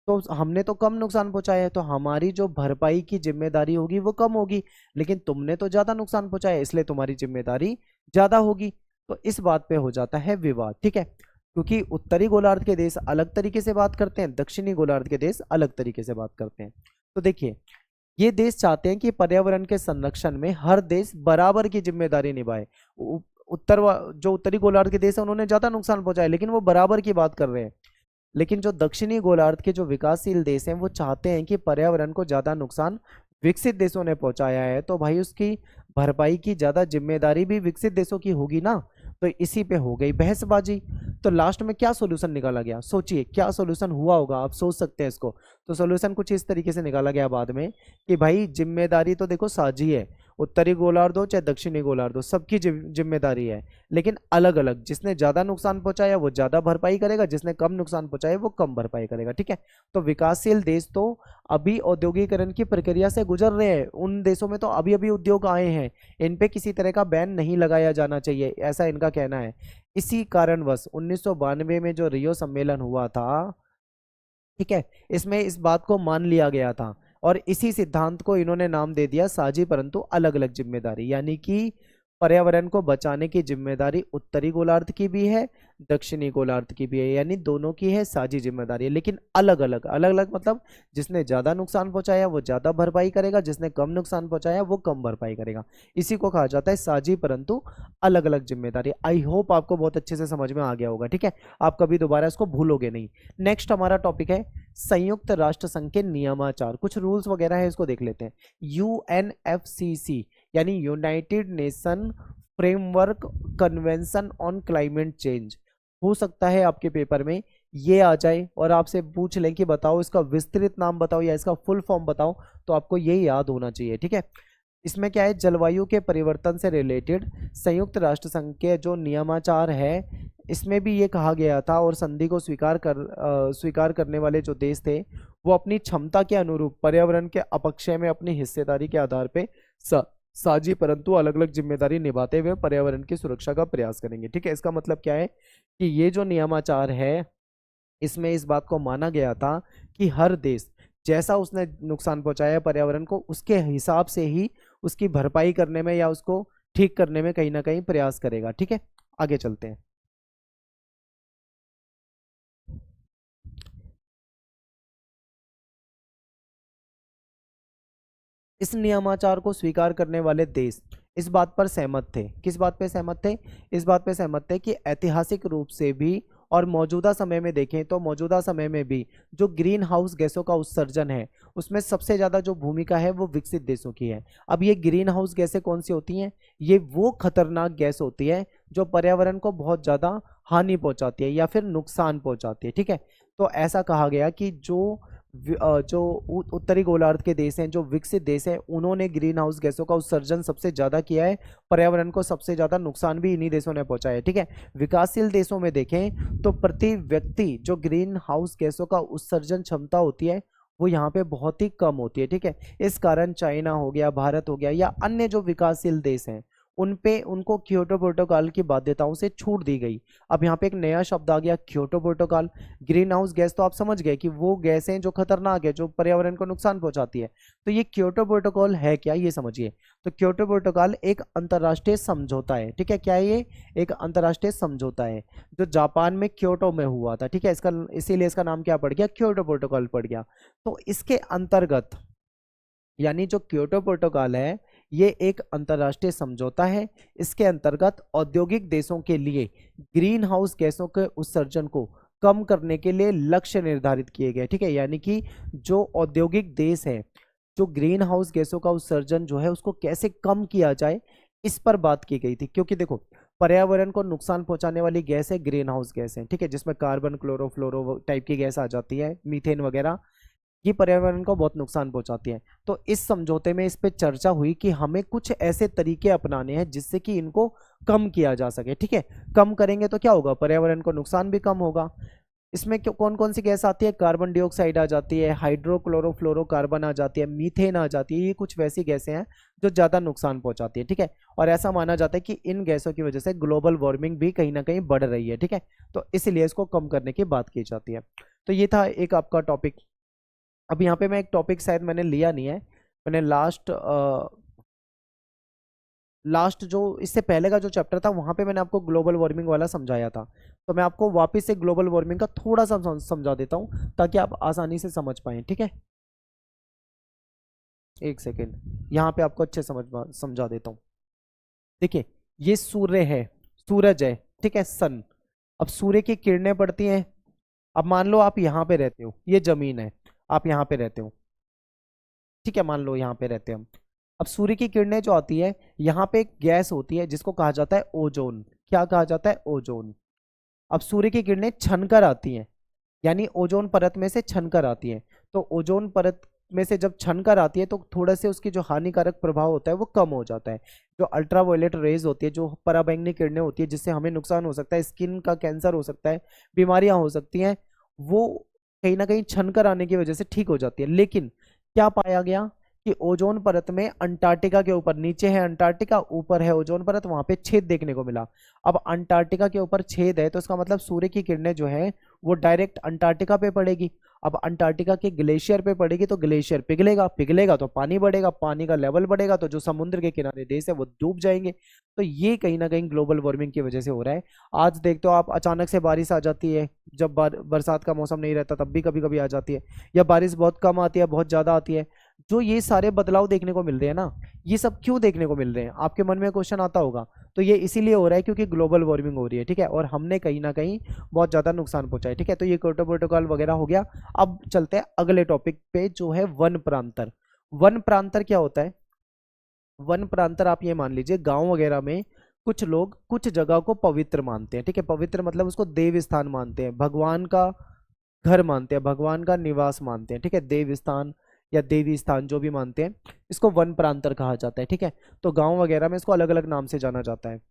A: तो हमने तो कम नुकसान पहुंचाया है, तो हमारी जो भरपाई की जिम्मेदारी होगी वो कम होगी, लेकिन तुमने तो ज्यादा नुकसान पहुंचाया इसलिए तुम्हारी जिम्मेदारी ज्यादा होगी। तो इस बात पे हो जाता है विवाद, ठीक है, क्योंकि उत्तरी गोलार्ध के देश अलग तरीके से बात करते हैं, दक्षिणी गोलार्ध के देश अलग तरीके से बात करते हैं। तो देखिए, ये देश चाहते हैं कि पर्यावरण के संरक्षण में हर देश बराबर की जिम्मेदारी निभाए। जो उत्तरी गोलार्ध के देश है उन्होंने ज्यादा नुकसान पहुंचाया, लेकिन वो बराबर की बात कर रहे हैं। लेकिन जो दक्षिणी गोलार्ध के जो विकासशील देश हैं वो चाहते हैं कि पर्यावरण को ज्यादा नुकसान विकसित देशों ने पहुंचाया है, तो भाई उसकी भरपाई की ज्यादा जिम्मेदारी भी विकसित देशों की होगी ना। तो इसी पे हो गई बहसबाजी। तो लास्ट में क्या सॉल्यूशन निकाला गया, सोचिए क्या सॉल्यूशन हुआ होगा, आप सोच सकते हैं इसको। तो सॉल्यूशन कुछ इस तरीके से निकाला गया बाद में कि भाई जिम्मेदारी तो देखो साझी है, उत्तरी गोलार्ध हो चाहे दक्षिणी गोलार्ध हो, सबकी जिम्मेदारी है, लेकिन अलग अलग। जिसने ज्यादा नुकसान पहुंचाया वो ज्यादा भरपाई करेगा, जिसने कम नुकसान पहुंचाया वो कम भरपाई करेगा, ठीक है। तो विकासशील देश तो अभी औद्योगिकरण की प्रक्रिया से गुजर रहे हैं, उन देशों में तो अभी अभी उद्योग आए हैं, इन पे किसी तरह का बैन नहीं लगाया जाना चाहिए, ऐसा इनका कहना है। इसी कारणवश 1992 में जो रियो सम्मेलन हुआ था, ठीक है, इसमें इस बात को मान लिया गया था और इसी सिद्धांत को इन्होंने नाम दे दिया साझी परंतु अलग अलग जिम्मेदारी, यानी कि पर्यावरण को बचाने की जिम्मेदारी उत्तरी गोलार्ध की भी है, दक्षिणी गोलार्ध की भी है, यानी दोनों की है साझी जिम्मेदारी, लेकिन अलग अलग। अलग अलग मतलब जिसने ज्यादा नुकसान पहुंचाया वो ज्यादा भरपाई करेगा, जिसने कम नुकसान पहुंचाया वो कम भरपाई करेगा। इसी को कहा जाता है साझी परंतु अलग अलग जिम्मेदारी। आई होप आपको बहुत अच्छे से समझ में आ गया होगा, ठीक है, आप कभी दोबारा इसको भूलोगे नहीं। नेक्स्ट हमारा टॉपिक है संयुक्त राष्ट्र संघ के नियमाचार, कुछ रूल्स वगैरह है, इसको देख लेते हैं। यूएनएफसीसी यानी United nation framework convention on climate change. हो सकता है आपके पेपर में ये आ जाए और आपसे पूछ लें कि बताओ इसका विस्तृत नाम बताओ या इसका फुल फॉर्म बताओ, तो आपको ये याद होना चाहिए, ठीक है। इसमें क्या है, जलवायु के परिवर्तन से रिलेटेड संयुक्त राष्ट्र संघ के जो नियमाचार है, इसमें भी ये कहा गया था और संधि को स्वीकार करने वाले जो देश थे वो अपनी क्षमता के अनुरूप पर्यावरण के अपक्षय में अपनी हिस्सेदारी के आधार पे साझी परंतु अलग अलग जिम्मेदारी निभाते हुए पर्यावरण की सुरक्षा का प्रयास करेंगे, ठीक है। इसका मतलब क्या है कि ये जो नियमाचार है इसमें इस बात को माना गया था कि हर देश जैसा उसने नुकसान पहुंचाया पर्यावरण को उसके हिसाब से ही उसकी भरपाई करने में या उसको ठीक करने में कहीं ना कहीं प्रयास करेगा, ठीक है। आगे चलते हैं। इस नियमाचार को स्वीकार करने वाले देश इस बात पर सहमत थे। किस बात पे सहमत थे? इस बात पे सहमत थे कि ऐतिहासिक रूप से भी और मौजूदा समय में देखें तो मौजूदा समय में भी जो ग्रीन हाउस गैसों का उत्सर्जन है उसमें सबसे ज़्यादा जो भूमिका है वो विकसित देशों की है। अब ये ग्रीन हाउस गैसें कौन सी होती हैं? ये वो खतरनाक गैस होती है जो पर्यावरण को बहुत ज़्यादा हानि पहुंचाती है या फिर नुकसान पहुंचाती है। ठीक है, तो ऐसा कहा गया कि जो उत्तरी गोलार्ध के देश हैं, जो विकसित देश हैं, उन्होंने ग्रीन हाउस गैसों का उत्सर्जन सबसे ज़्यादा किया है, पर्यावरण को सबसे ज़्यादा नुकसान भी इन्हीं देशों ने पहुंचाया है। ठीक है, विकासशील देशों में देखें तो प्रति व्यक्ति जो ग्रीन हाउस गैसों का उत्सर्जन क्षमता होती है वो यहाँ पे बहुत ही कम होती है। ठीक है, इस कारण चाइना हो गया, भारत हो गया या अन्य जो विकासशील देश हैं उन पे उनको क्योटो प्रोटोकॉल की बाध्यताओं से छूट दी गई। अब यहाँ पे एक नया शब्द आ गया, Kyoto protocol. Green house gas तो आप समझ गए कि वो गैसें जो खतरनाक है, जो पर्यावरण को नुकसान पहुंचाती है। तो ये क्योटो प्रोटोकॉल है क्या, ये समझिए। तो क्योटो प्रोटोकॉल एक अंतर्राष्ट्रीय समझौता है। ठीक है, क्या है ये? एक अंतर्राष्ट्रीय समझौता है जो जापान में क्योटो में हुआ था। ठीक है, इसका इसीलिए इसका नाम क्या पड़ गया? क्योटो प्रोटोकॉल पड़ गया। तो इसके अंतर्गत यानी जो क्योटो प्रोटोकॉल है ये एक अंतर्राष्ट्रीय समझौता है। इसके अंतर्गत औद्योगिक देशों के लिए ग्रीन हाउस गैसों के उत्सर्जन को कम करने के लिए लक्ष्य निर्धारित किए गए। ठीक है, यानी कि जो औद्योगिक देश है, जो ग्रीन हाउस गैसों का उत्सर्जन जो है उसको कैसे कम किया जाए इस पर बात की गई थी। क्योंकि देखो, पर्यावरण को नुकसान पहुंचाने वाली गैस है ग्रीन हाउस गैस है। ठीक है, जिसमें कार्बन, क्लोरोफ्लोरो टाइप की गैस आ जाती है, मीथेन वगैरह, ये पर्यावरण को बहुत नुकसान पहुंचाती है। तो इस समझौते में इस पे चर्चा हुई कि हमें कुछ ऐसे तरीके अपनाने हैं जिससे कि इनको कम किया जा सके। ठीक है, कम करेंगे तो क्या होगा? पर्यावरण को नुकसान भी कम होगा। इसमें कौन कौन सी गैस आती है? कार्बन डाइऑक्साइड आ जाती है, हाइड्रोक्लोरोफ्लोरोकार्बन आ जाती है, मीथेन आ जाती है। ये कुछ वैसी गैसें हैं जो ज़्यादा नुकसान पहुंचाती है। ठीक है, और ऐसा माना जाता है कि इन गैसों की वजह से ग्लोबल वार्मिंग भी कहीं ना कहीं बढ़ रही है। ठीक है, तो इसलिए इसको कम करने की बात की जाती है। तो ये था एक आपका टॉपिक। अब यहाँ पे मैं एक टॉपिक शायद मैंने लिया नहीं है, मैंने लास्ट जो इससे पहले का जो चैप्टर था वहां पे मैंने आपको ग्लोबल वार्मिंग वाला समझाया था। तो मैं आपको वापस से ग्लोबल वार्मिंग का थोड़ा सा समझा देता हूँ ताकि आप आसानी से समझ पाए। ठीक है, एक सेकेंड, यहाँ पे आपको अच्छे समझा देता हूँ। देखिए, ये सूर्य है, सूरज है। ठीक है, सन। अब सूर्य की किरणें पड़ती हैं। अब मान लो आप यहाँ पे रहते हो, ये जमीन है, आप यहाँ पे रहते हो। ठीक है, मान लो यहाँ पे रहते हैं हम। अब सूर्य की किरणें जो आती है, यहाँ पे एक गैस होती है जिसको कहा जाता है ओजोन। क्या कहा जाता है? ओजोन। अब सूर्य की किरणें छनकर आती हैं, यानी ओजोन परत में से छनकर आती है। तो ओजोन परत में से जब छनकर आती है तो थोड़ा से उसकी जो हानिकारक प्रभाव होता है वो कम हो जाता है। जो अल्ट्रावायलेट रेज होती है, जो पराबैंगनी किरणें होती है, जिससे हमें नुकसान हो सकता है, स्किन का कैंसर हो सकता है, बीमारियां हो सकती हैं, वो कहीं ना कहीं छनकर आने की वजह से ठीक हो जाती है। लेकिन क्या पाया गया कि ओजोन परत में अंटार्कटिका के ऊपर, नीचे है अंटार्कटिका, ऊपर है ओजोन परत, वहां पे छेद देखने को मिला। अब अंटार्कटिका के ऊपर छेद है तो इसका मतलब सूर्य की किरणें जो है वो डायरेक्ट अंटार्कटिका पे पड़ेगी। अब अंटार्कटिका के ग्लेशियर पे पड़ेगी तो ग्लेशियर पिघलेगा, पिघलेगा तो पानी बढ़ेगा, पानी का लेवल बढ़ेगा तो जो समुद्र के किनारे देश है वो डूब जाएंगे। तो ये कहीं ना कहीं ग्लोबल वार्मिंग की वजह से हो रहा है। आज देखते हो आप, अचानक से बारिश आ जाती है, जब बरसात का मौसम नहीं रहता तब भी कभी कभी आ जाती है, या बारिश बहुत कम आती है, बहुत ज्यादा आती है। जो ये सारे बदलाव देखने को मिल रहे हैं ना, ये सब क्यों देखने को मिल रहे हैं? आपके मन में क्वेश्चन आता होगा। तो ये इसीलिए हो रहा है क्योंकि ग्लोबल वार्मिंग हो रही है। ठीक है, और हमने कहीं ना कहीं बहुत ज्यादा नुकसान पहुंचाया। ठीक है, तो ये क्योटो प्रोटोकॉल वगैरह हो गया। अब चलते हैं अगले टॉपिक पे जो है वन प्रांतर। वन प्रांतर क्या होता है? वन प्रांतर आप ये मान लीजिए, गांव वगैरह में कुछ लोग कुछ जगह को पवित्र मानते हैं। ठीक है, पवित्र मतलब उसको देव स्थान मानते हैं, भगवान का घर मानते हैं, भगवान का निवास मानते हैं। ठीक है, देव स्थान या देवी स्थान जो भी मानते हैं, इसको वन प्रांतर कहा जाता है। ठीक है, तो गांव वगैरह में इसको अलग अलग नाम से जाना जाता है।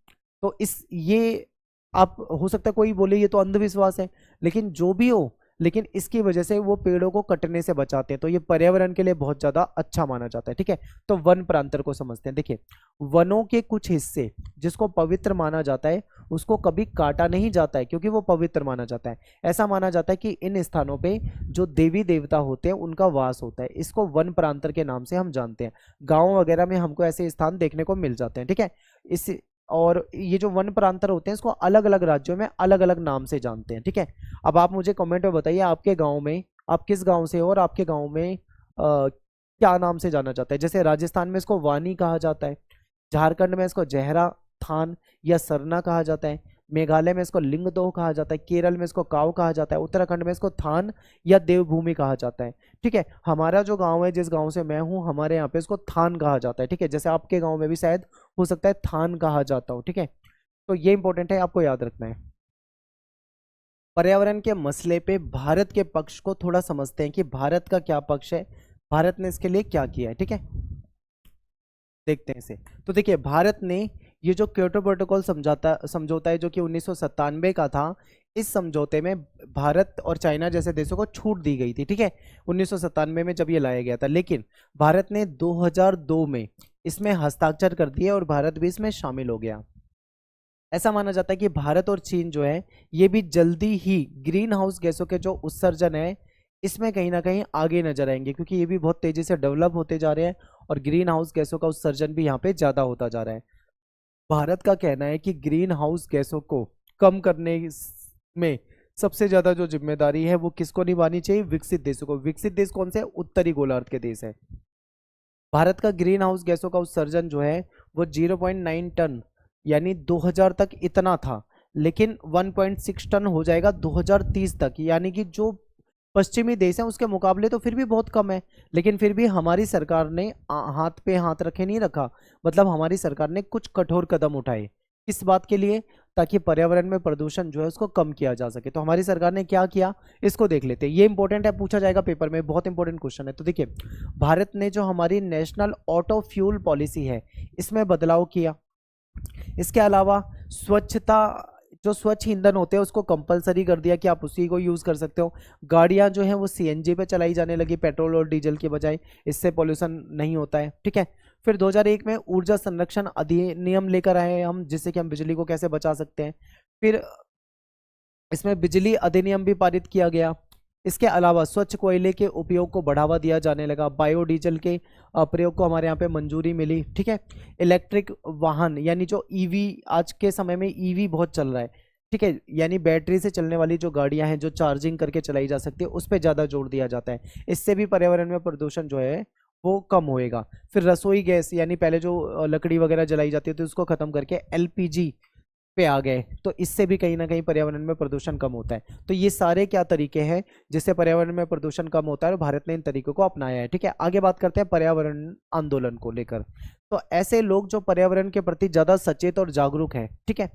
A: तो इस ये आप, हो सकता है कोई बोले ये तो अंधविश्वास है, लेकिन जो भी हो, लेकिन इसकी वजह से वो पेड़ों को कटने से बचाते हैं, तो ये पर्यावरण के लिए बहुत ज्यादा अच्छा माना जाता है। ठीक है, तो वन प्रांतर को समझते हैं। देखिए, वनों के कुछ हिस्से जिसको पवित्र माना जाता है उसको कभी काटा नहीं जाता है क्योंकि वो पवित्र माना जाता है। ऐसा माना जाता है कि इन स्थानों पे जो देवी देवता होते हैं उनका वास होता है। इसको वन प्रांतर के नाम से हम जानते हैं। गाँव वगैरह में हमको ऐसे स्थान देखने को मिल जाते हैं। ठीक है, इस और ये जो वन प्रांतर होते हैं इसको अलग अलग राज्यों में अलग अलग नाम से जानते हैं। ठीक है, अब आप मुझे कमेंट में बताइए आपके गांव में, आप किस गांव से हो और आपके गांव में क्या नाम से जाना जाता है? जैसे राजस्थान में इसको वानी कहा जाता है, झारखंड में इसको जहरा थान या सरना कहा जाता है, मेघालय में इसको लिंगदोह कहा जाता है, केरल में इसको काव कहा जाता है, उत्तराखंड में इसको थान या देवभूमि कहा जाता है। ठीक है, हमारा जो गांव है, जिस गांव से मैं हूं, हमारे यहाँ पे इसको थान कहा जाता है। ठीक है, जैसे आपके गांव में भी शायद हो सकता है थान कहा जाता हो। ठीक है, तो ये इंपॉर्टेंट है, आपको याद रखना है। पर्यावरण के मसले पे भारत के पक्ष को थोड़ा समझते हैं कि भारत का क्या पक्ष है, भारत ने इसके लिए क्या किया है। ठीक है, देखते हैं इसे। तो देखिए, भारत ने ये जो क्योटो प्रोटोकॉल समझौता है जो कि 1997 का था, इस समझौते में भारत और चाइना जैसे देशों को छूट दी गई थी। ठीक है, 1997 में जब ये लाया गया था, लेकिन भारत ने 2002 में इसमें हस्ताक्षर कर दिए और भारत भी इसमें शामिल हो गया। ऐसा माना जाता है कि भारत और चीन जो है ये भी जल्दी ही ग्रीन हाउस गैसों के जो उत्सर्जन है इसमें कहीं ना कहीं आगे नजर आएंगे, क्योंकि ये भी बहुत तेजी से डेवलप होते जा रहे हैं और ग्रीन हाउस गैसों का उत्सर्जन भी यहाँ पे ज्यादा होता जा रहा है। भारत का कहना है कि ग्रीन हाउस गैसों को कम करने में सबसे ज्यादा जो जिम्मेदारी है वो किसको निभानी चाहिए? विकसित देशों को। विकसित देश कौन से? उत्तरी गोलार्ध के देश है। भारत का ग्रीन हाउस गैसों का उत्सर्जन जो है वो 0.9 टन यानी 2000 तक इतना था, लेकिन 1.6 टन हो जाएगा 2030 तक। यानी कि जो पश्चिमी देश हैं उसके मुकाबले तो फिर भी बहुत कम है, लेकिन फिर भी हमारी सरकार ने हाथ पे हाथ रखे नहीं रखा। मतलब हमारी सरकार ने कुछ कठोर कदम उठाए, किस बात के लिए? ताकि पर्यावरण में प्रदूषण जो है उसको कम किया जा सके। तो हमारी सरकार ने क्या किया, इसको देख लेते हैं। ये इंपॉर्टेंट है, पूछा जाएगा पेपर में, बहुत इंपॉर्टेंट क्वेश्चन है। तो देखिए, भारत ने जो हमारी नेशनल ऑटो फ्यूल पॉलिसी है इसमें बदलाव किया। इसके अलावा स्वच्छता, जो स्वच्छ ईंधन होते हैं उसको कंपलसरी कर दिया कि आप उसी को यूज कर सकते हो। गाड़ियां जो हैं वो सीएनजी पे चलाई जाने लगी, पेट्रोल और डीजल के बजाय, इससे पोल्यूशन नहीं होता है। ठीक है, फिर 2001 में ऊर्जा संरक्षण अधिनियम लेकर आए हम, जिससे कि हम बिजली को कैसे बचा सकते हैं। फिर इसमें बिजली अधिनियम भी पारित किया गया। इसके अलावा स्वच्छ कोयले के उपयोग को बढ़ावा दिया जाने लगा, बायोडीजल के प्रयोग को हमारे यहाँ पे मंजूरी मिली। ठीक है, इलेक्ट्रिक वाहन यानी जो ईवी, आज के समय में ईवी बहुत चल रहा है। ठीक है, यानी बैटरी से चलने वाली जो गाड़ियां हैं जो चार्जिंग करके चलाई जा सकती है, उस पर ज़्यादा जोर दिया जाता है। इससे भी पर्यावरण में प्रदूषण जो है वो कम होएगा। फिर रसोई गैस यानी पहले जो लकड़ी वगैरह जलाई जाती थी उसको खत्म करके एलपीजी पे आ गए, तो इससे भी कहीं ना कहीं पर्यावरण में प्रदूषण कम होता है। तो ये सारे क्या तरीके हैं जिससे पर्यावरण में प्रदूषण कम होता है और भारत ने इन तरीकों को अपनाया है। ठीक है, आगे बात करते हैं पर्यावरण आंदोलन को लेकर। तो ऐसे लोग जो पर्यावरण के प्रति ज्यादा सचेत और जागरूक हैं, ठीक है,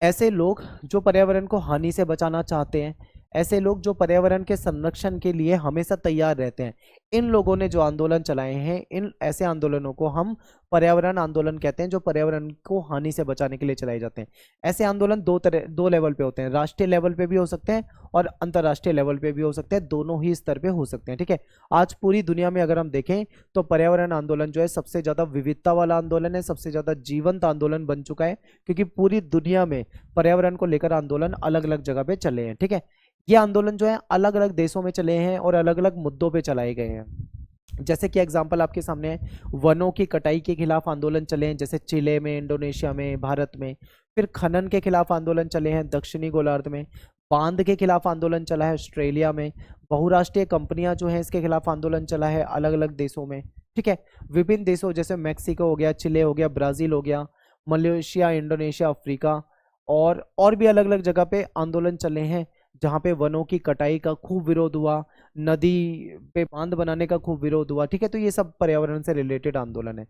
A: ऐसे लोग जो पर्यावरण को हानि से बचाना चाहते हैं, ऐसे लोग जो पर्यावरण के संरक्षण के लिए हमेशा तैयार रहते हैं, इन लोगों ने जो आंदोलन चलाए हैं, इन ऐसे आंदोलनों को हम पर्यावरण आंदोलन कहते हैं, जो पर्यावरण को हानि से बचाने के लिए चलाए जाते हैं। ऐसे आंदोलन दो लेवल पे होते हैं, राष्ट्रीय लेवल पे भी हो सकते हैं और अंतर्राष्ट्रीय लेवल पे भी हो सकते हैं, दोनों ही स्तर पे हो सकते हैं। ठीक है, आज पूरी दुनिया में अगर हम देखें तो पर्यावरण आंदोलन जो है सबसे ज्यादा विविधता वाला आंदोलन है, सबसे ज्यादा जीवंत आंदोलन बन चुका है, क्योंकि पूरी दुनिया में पर्यावरण को लेकर आंदोलन अलग अलग जगह पे चले हैं। ठीक है, ये आंदोलन जो है अलग अलग देशों में चले हैं और अलग अलग मुद्दों पे चलाए गए हैं। जैसे कि एग्जांपल आपके सामने है, वनों की कटाई के खिलाफ आंदोलन चले हैं जैसे चिले में, इंडोनेशिया में, भारत में। फिर खनन के खिलाफ आंदोलन चले हैं दक्षिणी गोलार्ध में। बांध के खिलाफ आंदोलन चला है ऑस्ट्रेलिया में। बहुराष्ट्रीय कंपनियां जो हैं इसके खिलाफ आंदोलन चला है अलग अलग देशों में। ठीक है, विभिन्न देशों जैसे मैक्सिको हो गया, चिले हो गया, ब्राजील हो गया, मलेशिया, इंडोनेशिया, अफ्रीका और भी अलग अलग जगह पे आंदोलन चले हैं जहाँ पे वनों की कटाई का खूब विरोध हुआ, नदी पे बांध बनाने का खूब विरोध हुआ। ठीक है, तो ये सब पर्यावरण से रिलेटेड आंदोलन है।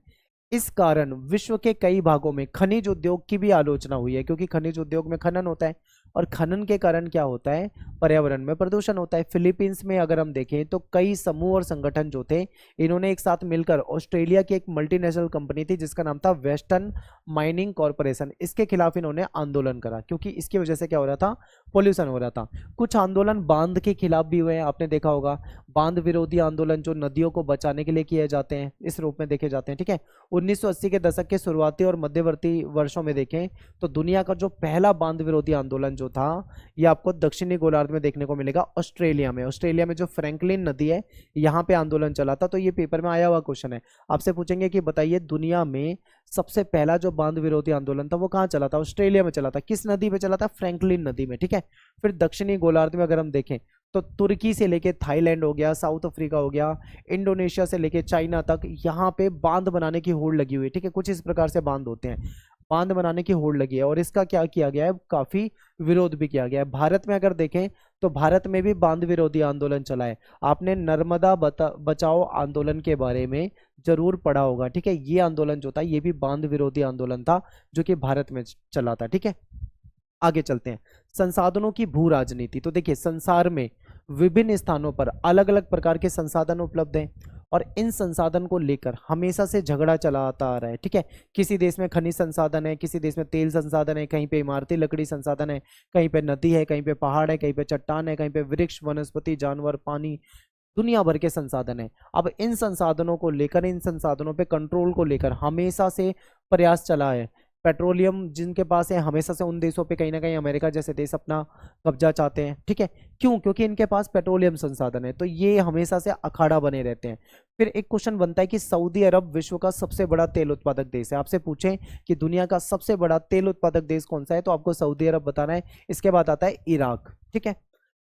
A: इस कारण विश्व के कई भागों में खनिज उद्योग की भी आलोचना हुई है, क्योंकि खनिज उद्योग में खनन होता है और खनन के कारण क्या होता है, पर्यावरण में प्रदूषण होता है। फिलीपींस में अगर हम देखें तो कई समूह और संगठन जो थे, इन्होंने एक साथ मिलकर ऑस्ट्रेलिया की एक मल्टीनेशनल कंपनी थी जिसका नाम था वेस्टर्न माइनिंग कॉरपोरेशन, इसके खिलाफ इन्होंने आंदोलन करा, क्योंकि इसकी वजह से क्या हो रहा था, पोल्यूशन हो रहा था। कुछ आंदोलन बांध के खिलाफ भी हुए हैं, आपने देखा होगा, बांध विरोधी आंदोलन जो नदियों को बचाने के लिए किए जाते हैं, इस रूप में देखे जाते हैं। ठीक है, 1980 के दशक के शुरुआती और मध्यवर्ती वर्षों में देखें तो दुनिया का जो पहला बांध विरोधी आंदोलन जो जो था ये आपको दक्षिणी गोलार्ध में देखने को मिलेगा, ऑस्ट्रेलिया में। ऑस्ट्रेलिया में जो फ्रैंकलिन नदी है यहाँ पे आंदोलन चला था। तो ये पेपर में आया हुआ क्वेश्चन है। आपसे पूछेंगे कि बताइए दुनिया में सबसे पहला जो बांध विरोधी आंदोलन था वो कहाँ चला था? ऑस्ट्रेलिया में चला था। किस नदी पे चला था? फ्रैंकलिन नदी में, ठीक है। फिर दक्षिणी गोलार्ध में अगर हम देखें तो तुर्की से लेके थाईलैंड हो गया, साउथ अफ्रीका हो गया, इंडोनेशिया से लेके चाइना तक यहाँ पे बांध बनाने की होड़ लगी हुई है, ठीक है। कुछ इस प्रकार से बांध होते हैं, बांध बनाने की होड़ लगी है और इसका क्या किया गया है? काफी विरोध भी किया गया है। भारत में अगर देखें तो भारत में भी बांध विरोधी आंदोलन चला है। आपने नर्मदा बचाओ आंदोलन के बारे में जरूर पढ़ा होगा, ठीक है। ये आंदोलन जो था ये भी बांध विरोधी आंदोलन था जो कि भारत में चला था, ठीक है। आगे चलते हैं, संसाधनों की भू राजनीति। तो देखिए संसार में विभिन्न स्थानों पर अलग अलग प्रकार के संसाधन उपलब्ध हैं और इन संसाधन को लेकर हमेशा से झगड़ा चलाता आ रहा है, ठीक है। किसी देश में खनिज संसाधन है, किसी देश में तेल संसाधन है, कहीं पे इमारती लकड़ी संसाधन है, कहीं पे नदी है, कहीं पे पहाड़ है, कहीं पे चट्टान है, कहीं पे वृक्ष, वनस्पति, जानवर, पानी, दुनिया भर के संसाधन है। अब इन संसाधनों को लेकर, इन संसाधनों पे कंट्रोल को लेकर हमेशा से प्रयास चला है। पेट्रोलियम जिनके पास है हमेशा से उन देशों पे कहीं ना कहीं अमेरिका जैसे देश अपना कब्जा चाहते हैं, ठीक है। क्यों? क्योंकि इनके पास पेट्रोलियम संसाधन है, तो ये हमेशा से अखाड़ा बने रहते हैं। फिर एक क्वेश्चन बनता है कि सऊदी अरब विश्व का सबसे बड़ा तेल उत्पादक देश है। आपसे पूछें कि दुनिया का सबसे बड़ा तेल उत्पादक देश कौन सा है तो आपको सऊदी अरब बताना है। इसके बाद आता है इराक, ठीक है।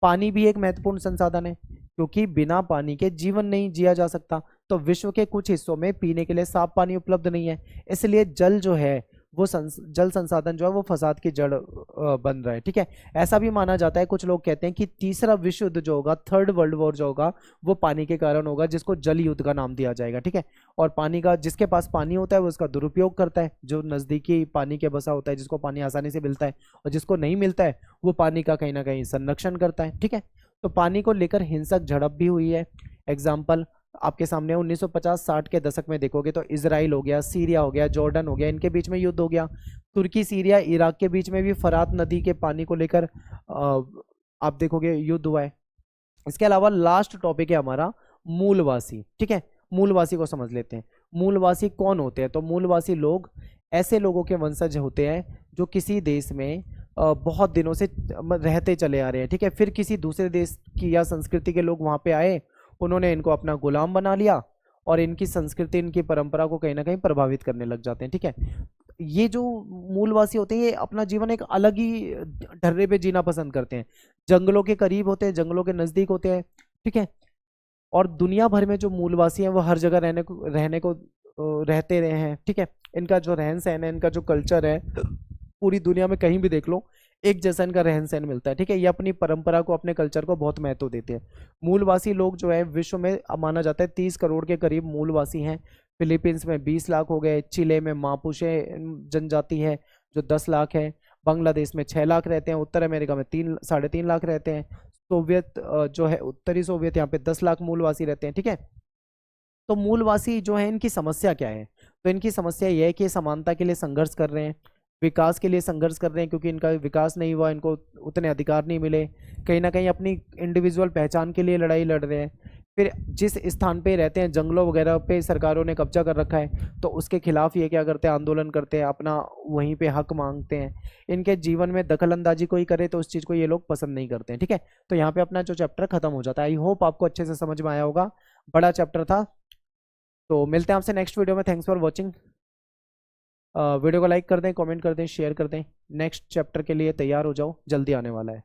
A: पानी भी एक महत्वपूर्ण संसाधन है क्योंकि बिना पानी के जीवन नहीं जिया जा सकता। तो विश्व के कुछ हिस्सों में पीने के लिए साफ पानी उपलब्ध नहीं है, इसलिए जल जो है वो जल संसाधन जो है वो फसाद की जड़ बन रहा है, ठीक है। ऐसा भी माना जाता है, कुछ लोग कहते हैं कि तीसरा विश्व युद्ध जो होगा, थर्ड वर्ल्ड वॉर जो होगा वो पानी के कारण होगा, जिसको जल युद्ध का नाम दिया जाएगा, ठीक है। और पानी का, जिसके पास पानी होता है वो उसका दुरुपयोग करता है, जो नजदीकी पानी के बसा होता है, जिसको पानी आसानी से मिलता है, और जिसको नहीं मिलता है वो पानी का कहीं ना कहीं संरक्षण करता है, ठीक है। तो पानी को लेकर हिंसक झड़प भी हुई है। एग्जाम्पल आपके सामने 1950-60 के दशक में देखोगे तो इजराइल हो गया, सीरिया हो गया, जॉर्डन हो गया, इनके बीच में युद्ध हो गया। तुर्की, सीरिया, इराक के बीच में भी फरात नदी के पानी को लेकर आप देखोगे युद्ध हुआ है। इसके अलावा लास्ट टॉपिक है हमारा मूलवासी, ठीक है। मूलवासी को समझ लेते हैं। मूलवासी कौन होते हैं? तो मूलवासी लोग ऐसे लोगों के वंशज होते हैं जो किसी देश में बहुत दिनों से रहते चले आ रहे हैं, ठीक है। फिर किसी दूसरे देश की या संस्कृति के लोग वहां पे आए, उन्होंने इनको अपना गुलाम बना लिया और इनकी संस्कृति, इनकी परंपरा को कहीं ना कहीं प्रभावित करने लग जाते हैं, ठीक है। ये जो मूलवासी होते हैं ये अपना जीवन एक अलग ही ढर्रे पे जीना पसंद करते हैं, जंगलों के करीब होते हैं, जंगलों के नजदीक होते हैं, ठीक है। और दुनिया भर में जो मूलवासी हैं वो हर जगह रहते रहे हैं, ठीक है। इनका जो रहन सहन है, इनका जो कल्चर है, पूरी दुनिया में कहीं भी देख लो एक जैसा इनका रहन सहन मिलता है, ठीक है। ये अपनी परंपरा को, अपने कल्चर को बहुत महत्व देते हैं। मूलवासी लोग जो है विश्व में माना जाता है 30 करोड़ के करीब मूलवासी हैं। फिलीपींस में 20 लाख हो गए, चिले में मापुचे जनजाति है जो 10 लाख है, बांग्लादेश में 6 लाख रहते हैं, उत्तर अमेरिका में 3-3.5 लाख रहते हैं, सोवियत जो है उत्तरी सोवियत यहाँ पे 10 लाख मूलवासी रहते हैं, ठीक है। तो मूलवासी जो है इनकी समस्या क्या है? तो इनकी समस्या यह है कि समानता के लिए संघर्ष कर रहे हैं, विकास के लिए संघर्ष कर रहे हैं, क्योंकि इनका विकास नहीं हुआ, इनको उतने अधिकार नहीं मिले, कहीं ना कहीं अपनी इंडिविजुअल पहचान के लिए लड़ाई लड़ रहे हैं। फिर जिस स्थान पे रहते हैं, जंगलों वगैरह पे सरकारों ने कब्जा कर रखा है, तो उसके खिलाफ ये क्या करते हैं? आंदोलन करते हैं, अपना वहीं पे हक मांगते हैं। इनके जीवन में दखल अंदाजी कोई करे तो उस चीज़ को ये लोग पसंद नहीं करते हैं, ठीक है। तो यहाँ पे अपना जो चैप्टर खत्म हो जाता है। आई होप आपको अच्छे से समझ में आया होगा, बड़ा चैप्टर था। तो मिलते हैं आपसे नेक्स्ट वीडियो में। Thanks for watching. वीडियो को लाइक कर दें, कमेंट कर दें, शेयर कर दें। नेक्स्ट चैप्टर के लिए तैयार हो जाओ, जल्दी आने वाला है।